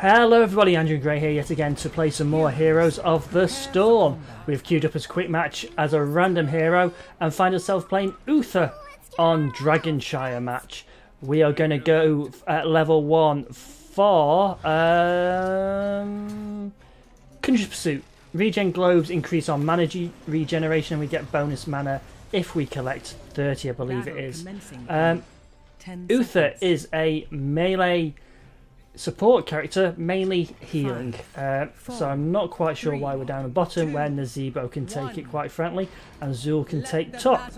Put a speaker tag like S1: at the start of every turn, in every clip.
S1: Hello everybody, Andrew Gray here yet again to play some more Heroes of the Storm. We've queued up as a quick match as a random hero and find ourselves playing Uther on Dragon Shire match. We are going to go at level 1 for Country Pursuit. Regen globes increase our mana regeneration and we get bonus mana if we collect 30, I believe it is. Uther is a melee support character, mainly healing, so I'm not quite sure why we're down the bottom where Nazebo can take it, quite frankly, and Zul can take top.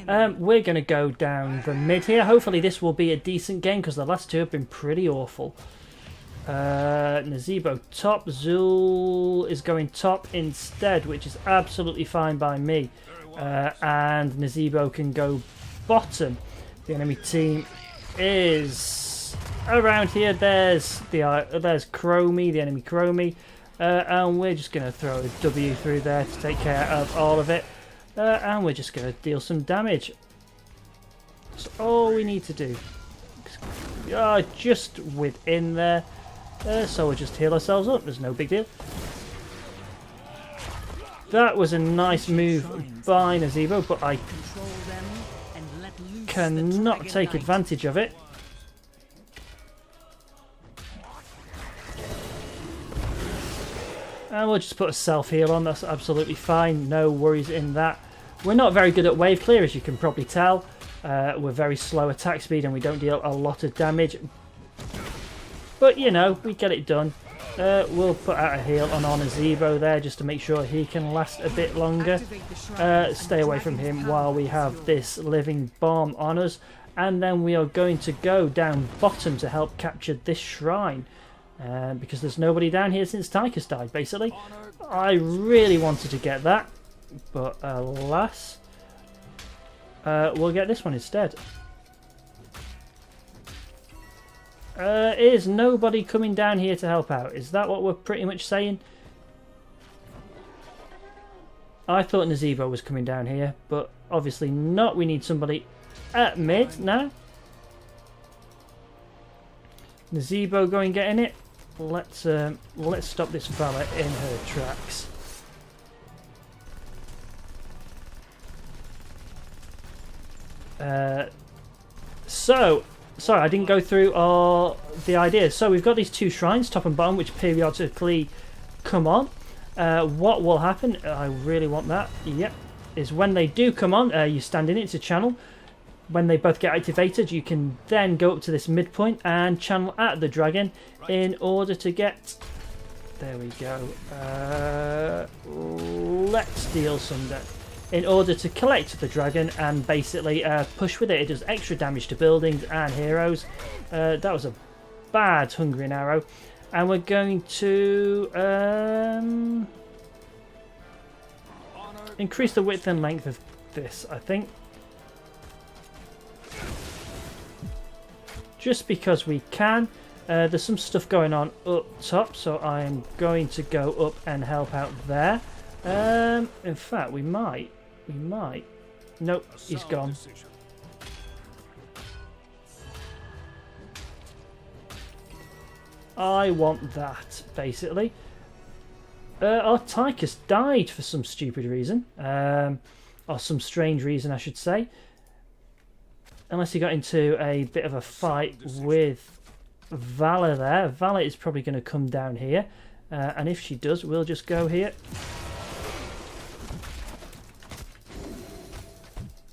S1: We're going to go down the mid here. Hopefully this will be a decent game because the last two have been pretty awful. Nazebo top, Zul is going top instead, which is absolutely fine by me, and Nazebo can go bottom. The enemy team is around here. There's Chromie, the enemy Chromie, and we're just going to throw a W through there to take care of all of it, and we're just going to deal some damage. That's all we need to do. Just within there, so we'll just heal ourselves up. There's no big deal. That was a nice move by Nazebo, but I cannot take advantage of it. And we'll just put a self-heal on, that's absolutely fine, no worries in that. We're not very good at wave clear, as you can probably tell. We're very slow attack speed and we don't deal a lot of damage. But, you know, we get it done. We'll put out a heal on Nazebo there just to make sure he can last a bit longer. Stay away from him while we have this living bomb on us. And then we are going to go down bottom to help capture this shrine. Because there's nobody down here since Tychus died, basically. I really wanted to get that, but alas, we'll get this one instead. Is nobody coming down here to help out? Is that what we're pretty much saying? I thought Nazebo was coming down here, but obviously not. We need somebody at mid now. Nazebo going getting it. Let's stop this fella in her tracks. Sorry, I didn't go through the ideas. So we've got these two shrines, top and bottom, which periodically come on. What will happen? I really want that. Yep, is when they do come on, you stand in it to channel. When they both get activated, you can then go up to this midpoint and channel at the dragon in order to get... There we go. Let's deal some damage. In order to collect the dragon and basically push with it. It does extra damage to buildings and heroes. That was a bad hungering arrow. And we're going to increase the width and length of this, I think. Just because we can. There's some stuff going on up top, so I am going to go up and help out there. In fact, we might. Nope, he's gone. I want that, basically. Our Tychus died for some stupid reason. Or some strange reason, I should say. Unless he got into a bit of a fight with Valor there. Valor is probably going to come down here. And if she does, we'll just go here.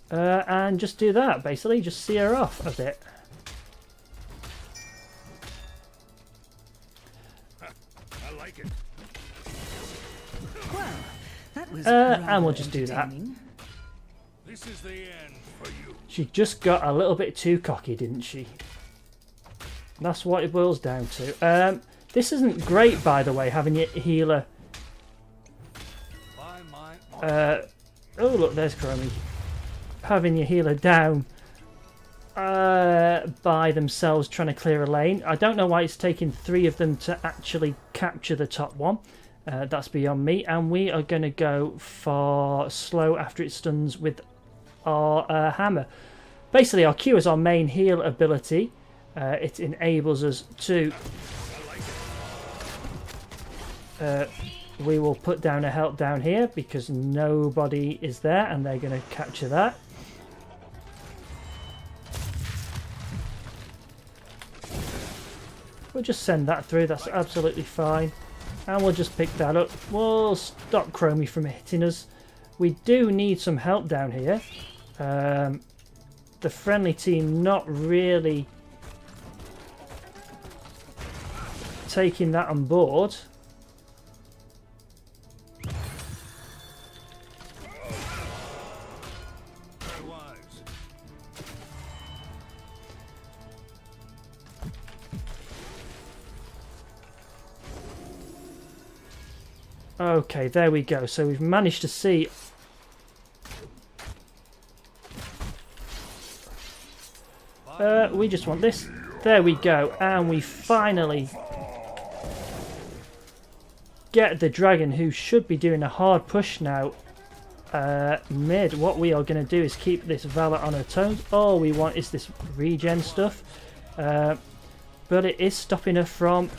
S1: And just do that, basically. Just see her off a bit.
S2: I like it.
S3: Well, that was
S1: and we'll just do that.
S2: This is the end for you.
S1: She just got a little bit too cocky, didn't she? That's what it boils down to. This isn't great, by the way, having your healer. Oh, look, there's Chromie. Having your healer down by themselves trying to clear a lane. I don't know why it's taking 3 of them to actually capture the top one. That's beyond me. And we are going to go for slow after it stuns with our hammer. Basically, our Q is our main heal ability. It enables us to we will put down a help down here because nobody is there and they're going to capture that. We'll just send that through, that's absolutely fine. And we'll just pick that up. We'll stop Chromie from hitting us. We do need some help down here. The friendly team not really taking that on board. Okay, there we go. So we've managed to see. We just want this. There we go. And we finally get the dragon, who should be doing a hard push now. Mid. What we are going to do is keep this Valor on her toes. All we want is this regen stuff. But it is stopping her from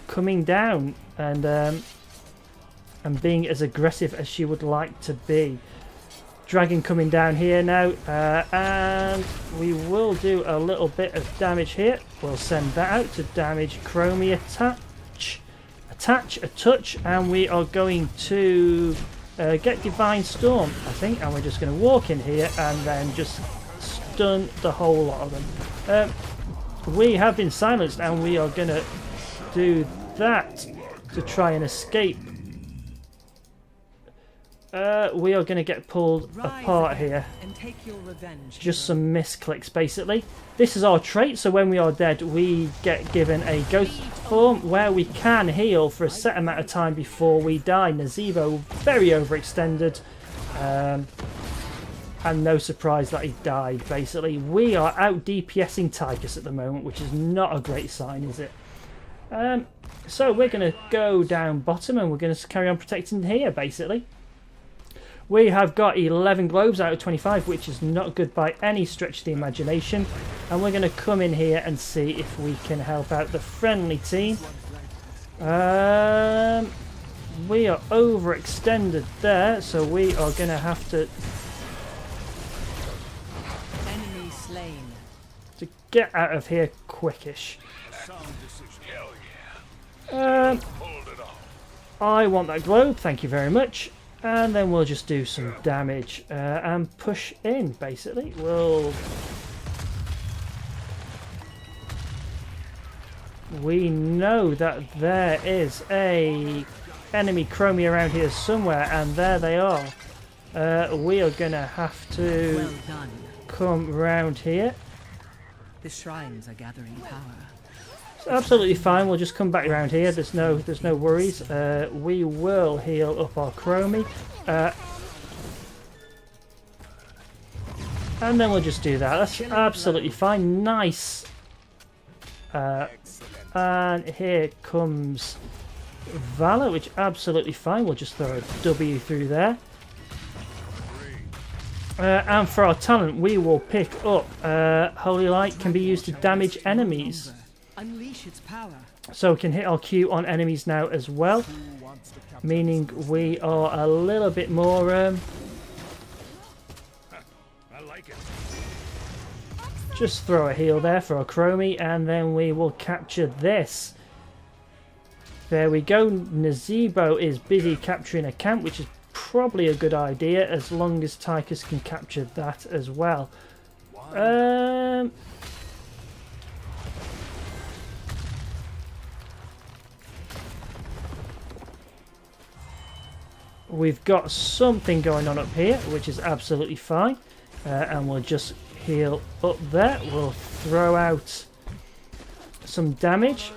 S1: coming down and being as aggressive as she would like to be. Dragon coming down here now, and we will do a little bit of damage here. We'll send that out to damage Chromie. Attach, a touch, and we are going to get Divine Storm, I think, and we're just going to walk in here and then just stun the whole lot of them. We have been silenced, and we are going to do that to try and escape. We are going to get pulled apart here.
S3: And take your revenge,
S1: just some misclicks, basically. This is our trait, so when we are dead, we get given a ghost form where we can heal for a set amount of time before we die. Nazebo, very overextended. And no surprise that he died, basically. We are out DPSing Tychus at the moment, which is not a great sign, is it? So we're going to go down bottom and we're going to carry on protecting here, basically. We have got 11 globes out of 25, which is not good by any stretch of the imagination. And we're going to come in here and see if we can help out the friendly team. We are overextended there, so we are going to have to...
S3: Enemy slain.
S1: to get out of here quickish. I want that globe, thank you very much. And then we'll just do some damage and push in, basically. We know that there is a enemy Chromie around here somewhere, and there they are. We are going to have to come round here.
S3: The shrines are gathering power.
S1: It's absolutely fine. We'll just come back around here. There's no worries. We will heal up our Chromie, and then we'll just do that. That's absolutely fine. Nice. And here comes Valor, which absolutely fine. We'll just throw a W through there. And for our talent, we will pick up Holy Light can be used to damage enemies.
S3: Unleash its power.
S1: So we can hit our Q on enemies now as well, meaning we are a little bit more...
S2: I like it.
S1: Just throw a heal there for our Chromie, and then we will capture this. There we go. Nazebo is busy capturing a camp, which is probably a good idea, as long as Tychus can capture that as well. We've got something going on up here, which is absolutely fine. And we'll just heal up there. We'll throw out some damage.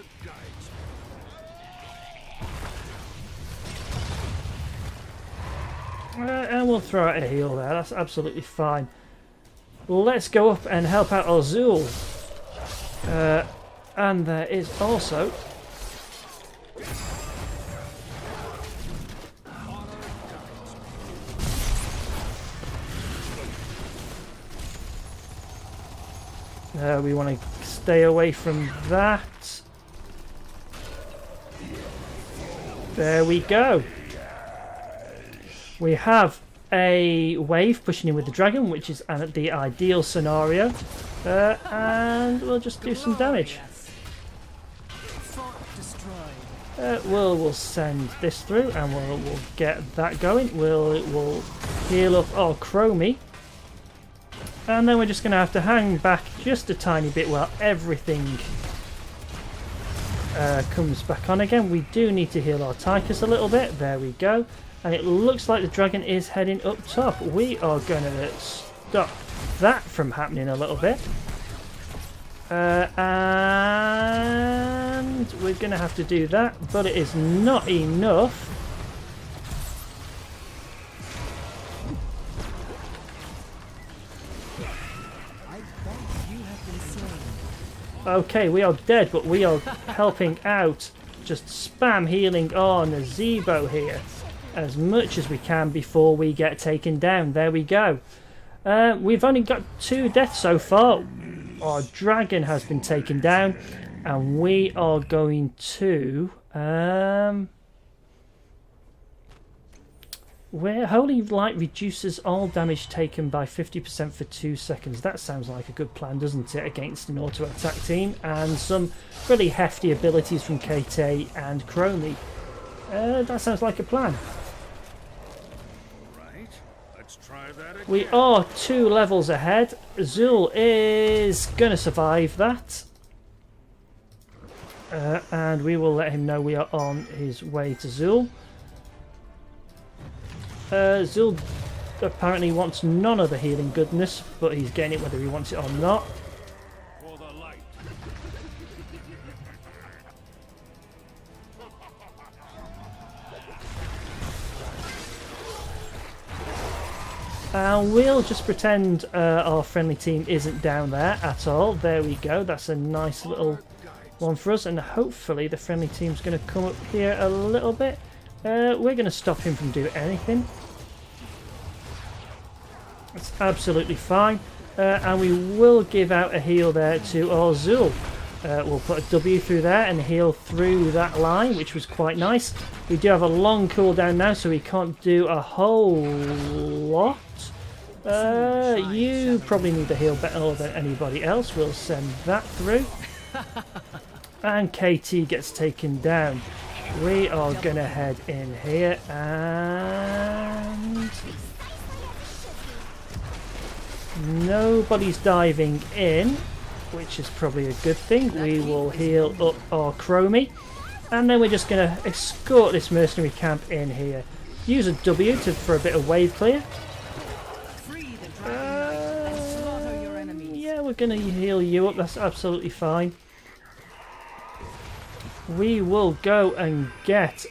S1: And we'll throw out a heal there. That's absolutely fine. Let's go up and help out Azul. And there is also... we want to stay away from that. There we go. We have a wave pushing in with the dragon, which is the ideal scenario. And we'll just do some damage. We'll send this through and we'll get that going. We'll heal up our Chromie. And then we're just going to have to hang back just a tiny bit while everything comes back on again. We do need to heal our Tychus a little bit. There we go. And it looks like the dragon is heading up top. We are going to stop that from happening a little bit. And we're going to have to do that, but it is not enough. Okay, we are dead, but we are helping out. Just spam healing on a Zebo here as much as we can before we get taken down. There we go. We've only got 2 deaths so far. Our dragon has been taken down, and we are going to where Holy Light reduces all damage taken by 50% for 2 seconds. That sounds like a good plan, doesn't it, against an auto attack team, and some really hefty abilities from KT and Chromie. That sounds like a plan.
S2: Try that again.
S1: We are 2 levels ahead. Zul is going to survive that. And we will let him know we are on his way to Zul. Zul apparently wants none of the healing goodness, but he's getting it whether he wants it or not.
S2: For the light.
S1: And we'll just pretend our friendly team isn't down there at all. There we go. That's a nice little one for us. And hopefully the friendly team's going to come up here a little bit. We're going to stop him from doing anything. That's absolutely fine. And we will give out a heal there to our Zul. We'll put a W through there and heal through that line, which was quite nice. We do have a long cooldown now, so we can't do a whole lot. You probably need to heal better than anybody else. We'll send that through. And KT gets taken down. We are going to head in here and... nobody's diving in, which is probably a good thing. We will heal up our Chromie. And then we're just going to escort this mercenary camp in here. Use a W for a bit of wave clear. Yeah, we're going to heal you up. That's absolutely fine. We will go and get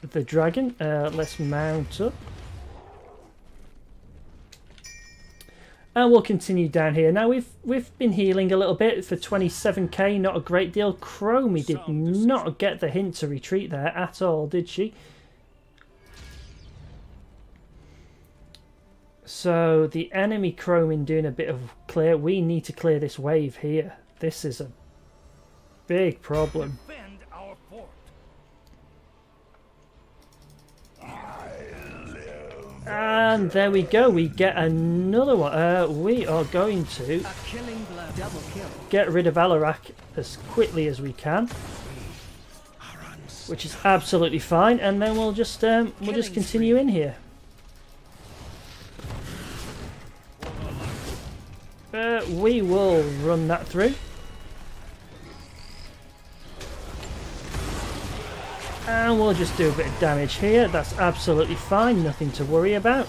S1: the dragon. Let's mount up. And we'll continue down here. Now we've been healing a little bit for 27k, not a great deal. Chromie did not get the hint to retreat there at all, did she? So the enemy Chromie doing a bit of clear. We need to clear this wave here. This is a big problem.
S2: Defend our fort.
S1: And there we go, we get another one. We are going to get rid of Alarak as quickly as we can, which is absolutely fine. And then we'll just continue in here. We will run that through. And we'll just do a bit of damage here. That's absolutely fine. Nothing to worry about.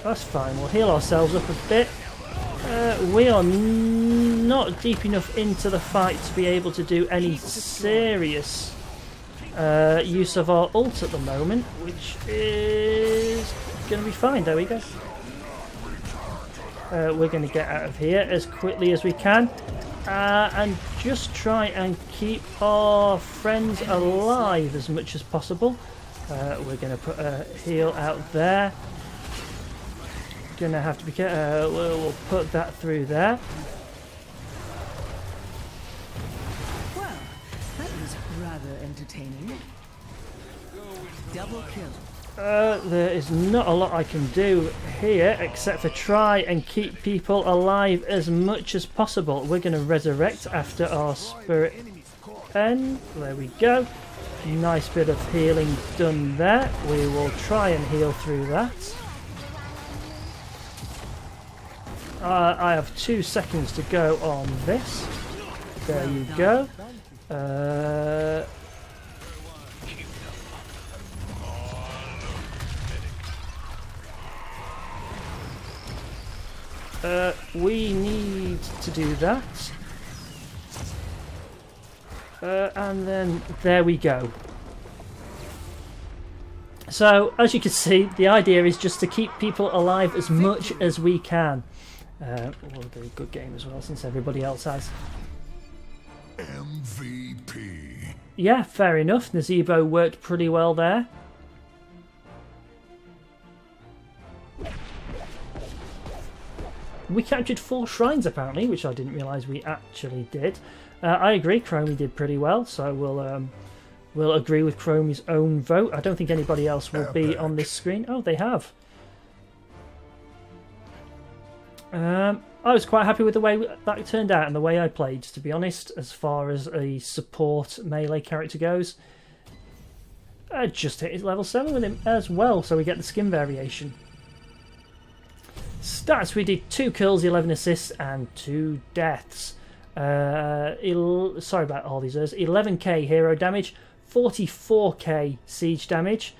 S1: That's fine. We'll heal ourselves up a bit. We are not deep enough into the fight to be able to do any serious use of our ult at the moment, which is going to be fine. There we go. We're going to get out of here as quickly as we can and just try and keep our friends alive as much as possible. We're going to put a heal out there. Gonna have to be careful. We'll put that through there.
S3: Well, that was rather entertaining. Double kill.
S1: There is not a lot I can do here except for try and keep people alive as much as possible. We're going to resurrect after our spirit end. There we go. Nice bit of healing done there. We will try and heal through that. I have 2 seconds to go on this. There you go. We need to do that. And then there we go. So, as you can see, the idea is just to keep people alive as much as we can. We'll do a good game as well, since everybody else has.
S2: MVP.
S1: Yeah, fair enough. Nazebo worked pretty well there. We captured 4 shrines apparently, which I didn't realise we actually did. I agree, Chromie did pretty well, so we'll agree with Chromie's own vote. I don't think anybody else will be on this screen. Oh, they have. I was quite happy with the way that turned out and the way I played, to be honest, as far as a support melee character goes. I just hit his level 7 with him as well, so we get the skin variation. Stats, we did 2 kills, 11 assists and 2 deaths. Sorry about all these errors. 11k hero damage, 44k siege damage.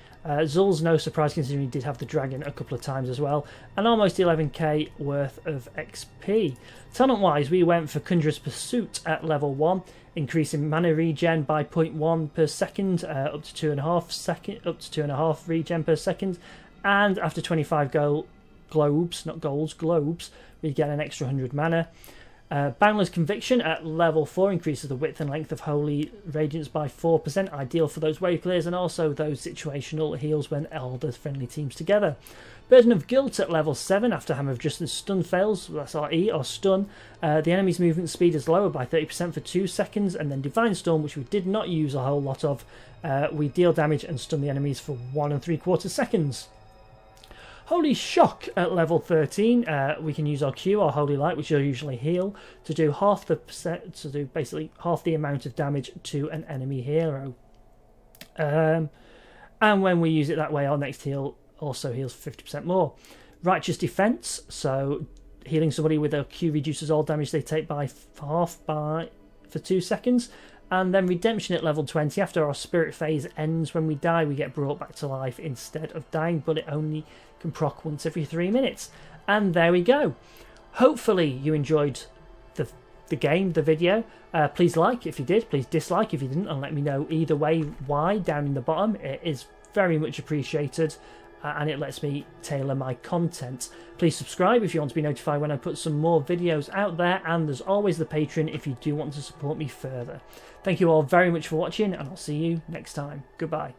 S1: Zul's no surprise considering he did have the dragon a couple of times as well. And almost 11k worth of XP. Talent wise, we went for Conjurer's Pursuit at level 1, increasing mana regen by 0.1 per second, up to 2.5 regen per second. And after 25 globes, not golds, globes, we get an extra 100 mana. Boundless Conviction at level 4 increases the width and length of Holy Radiance by 4%, ideal for those wave clears and also those situational heals when Elder friendly teams together. Burden of Guilt at level 7 after Hammer of Justice stun fails, that's our E or stun. The enemy's movement speed is lowered by 30% for 2 seconds, and then Divine Storm, which we did not use a whole lot of, we deal damage and stun the enemies for 1 3/4 seconds. Holy Shock at level 13, we can use our Q, our Holy Light, which will usually heal, to do basically half the amount of damage to an enemy hero. And when we use it that way, our next heal also heals 50% more. Righteous Defense, so healing somebody with a Q reduces all damage they take by half for 2 seconds. And then Redemption at level 20, after our spirit phase ends, when we die we get brought back to life instead of dying, but it only can proc once every 3 minutes. And there we go. Hopefully you enjoyed the game, the video. Please like if you did, please dislike if you didn't, and let me know either way why down in the bottom. It is very much appreciated, and it lets me tailor my content. Please subscribe if you want to be notified when I put some more videos out there, and there's always the Patreon if you do want to support me further. Thank you all very much for watching, and I'll see you next time. Goodbye.